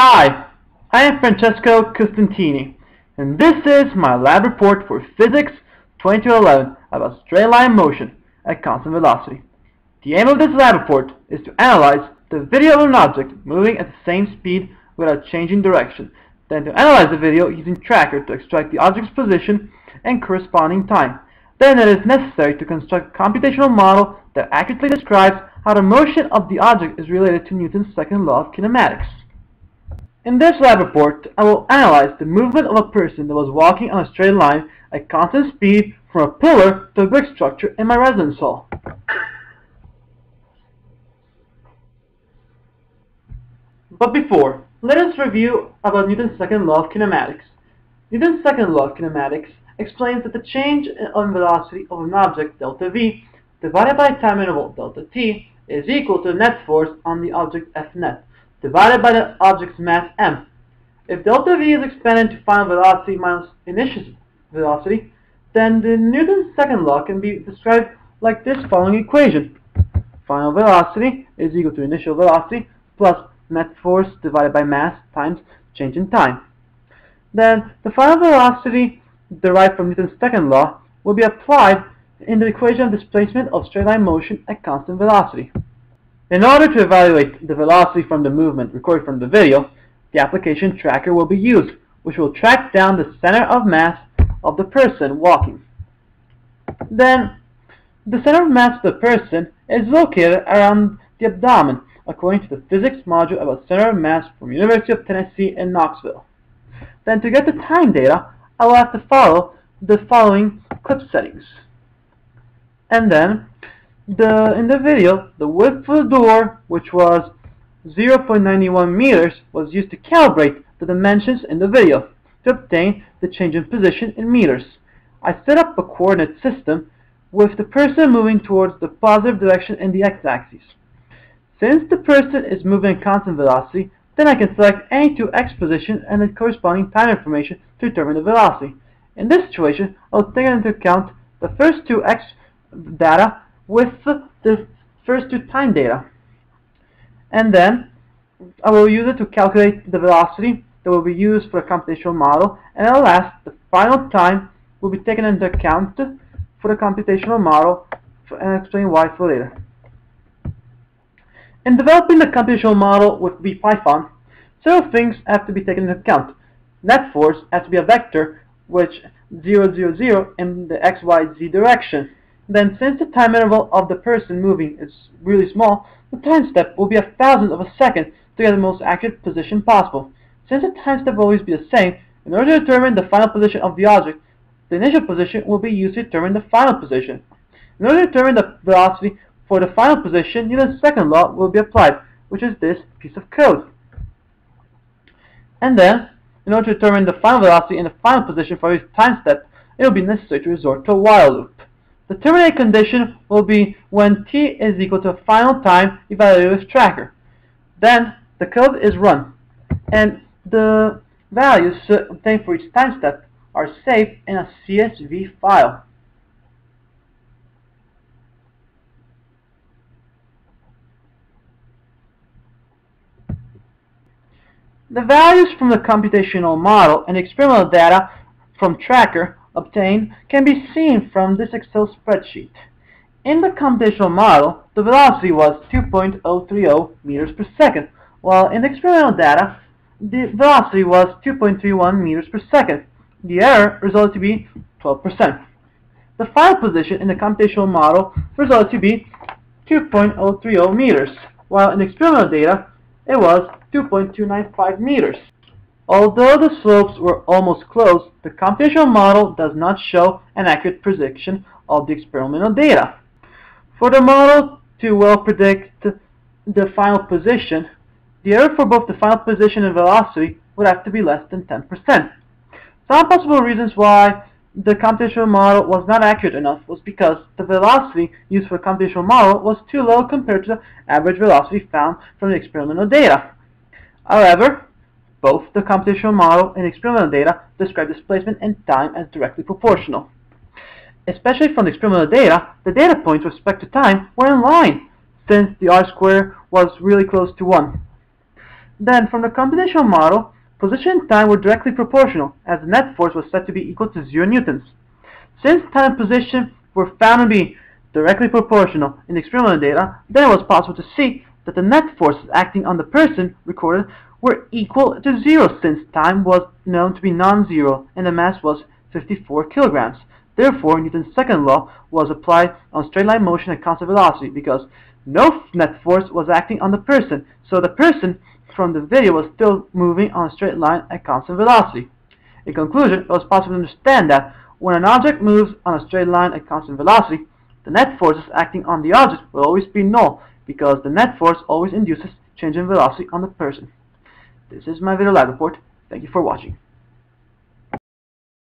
Hi, I am Francesco Costantini, and this is my lab report for Physics 2011 about straight line motion at constant velocity. The aim of this lab report is to analyze the video of an object moving at the same speed without changing direction, then to analyze the video using Tracker to extract the object's position and corresponding time. Then it is necessary to construct a computational model that accurately describes how the motion of the object is related to Newton's second law of kinematics. In this lab report, I will analyze the movement of a person that was walking on a straight line at constant speed from a pillar to a brick structure in my residence hall. But before, let us review about Newton's second law of kinematics. Newton's second law of kinematics explains that the change in velocity of an object, delta v, divided by time interval, delta t, is equal to the net force on the object F net, divided by the object's mass m. If delta v is expanded to final velocity minus initial velocity, then the Newton's second law can be described like this following equation. Final velocity is equal to initial velocity plus net force divided by mass times change in time. Then the final velocity derived from Newton's second law will be applied in the equation of displacement of straight line motion at constant velocity. In order to evaluate the velocity from the movement recorded from the video, the application Tracker will be used, which will track down the center of mass of the person walking. Then, the center of mass of the person is located around the abdomen, according to the physics module about center of mass from University of Tennessee in Knoxville. Then, to get the time data, I will have to follow the following clip settings. And then, in the video, the width of the door, which was 0.91 meters, was used to calibrate the dimensions in the video to obtain the change in position in meters. I set up a coordinate system with the person moving towards the positive direction in the x-axis. Since the person is moving at constant velocity, then I can select any two x positions and the corresponding time information to determine the velocity. In this situation, I will take into account the first two x data with the first two time data. And then I will use it to calculate the velocity that will be used for a computational model, and at last the final time will be taken into account for the computational model, and I'll explain why for later. In developing the computational model with VPython, several things have to be taken into account. Net force has to be a vector, which 0, 0, 0 in the x, y, z direction. Then, since the time interval of the person moving is really small, the time step will be 1,000th of a second to get the most accurate position possible. Since the time step will always be the same, in order to determine the final position of the object, the initial position will be used to determine the final position. In order to determine the velocity for the final position, Newton's second law will be applied, which is this piece of code. And then, in order to determine the final velocity and the final position for each time step, it will be necessary to resort to a while loop. The terminate condition will be when t is equal to a final time evaluated with Tracker. Then the code is run, and the values obtained for each time step are saved in a CSV file. The values from the computational model and experimental data from Tracker obtained can be seen from this Excel spreadsheet. In the computational model, the velocity was 2.030 meters per second, while in the experimental data, the velocity was 2.31 meters per second. The error resulted to be 12%. The final position in the computational model resulted to be 2.030 meters, while in the experimental data, it was 2.295 meters. Although the slopes were almost close, the computational model does not show an accurate prediction of the experimental data. For the model to well predict the final position, the error for both the final position and velocity would have to be less than 10%. Some possible reasons why the computational model was not accurate enough was because the velocity used for the computational model was too low compared to the average velocity found from the experimental data. However, both the computational model and experimental data describe displacement and time as directly proportional. Especially from the experimental data, the data points with respect to time were in line, since the r squared was really close to 1. Then, from the computational model, position and time were directly proportional, as the net force was said to be equal to 0 newtons. Since time and position were found to be directly proportional in the experimental data, then it was possible to see that the net forces acting on the person recorded were equal to 0, since time was known to be non-zero and the mass was 54 kilograms. Therefore, Newton's second law was applied on straight line motion at constant velocity, because no net force was acting on the person, so the person from the video was still moving on a straight line at constant velocity. In conclusion, it was possible to understand that when an object moves on a straight line at constant velocity, the net forces acting on the object will always be null, because the net force always induces change in velocity on the person. This is my video lab report. Thank you for watching.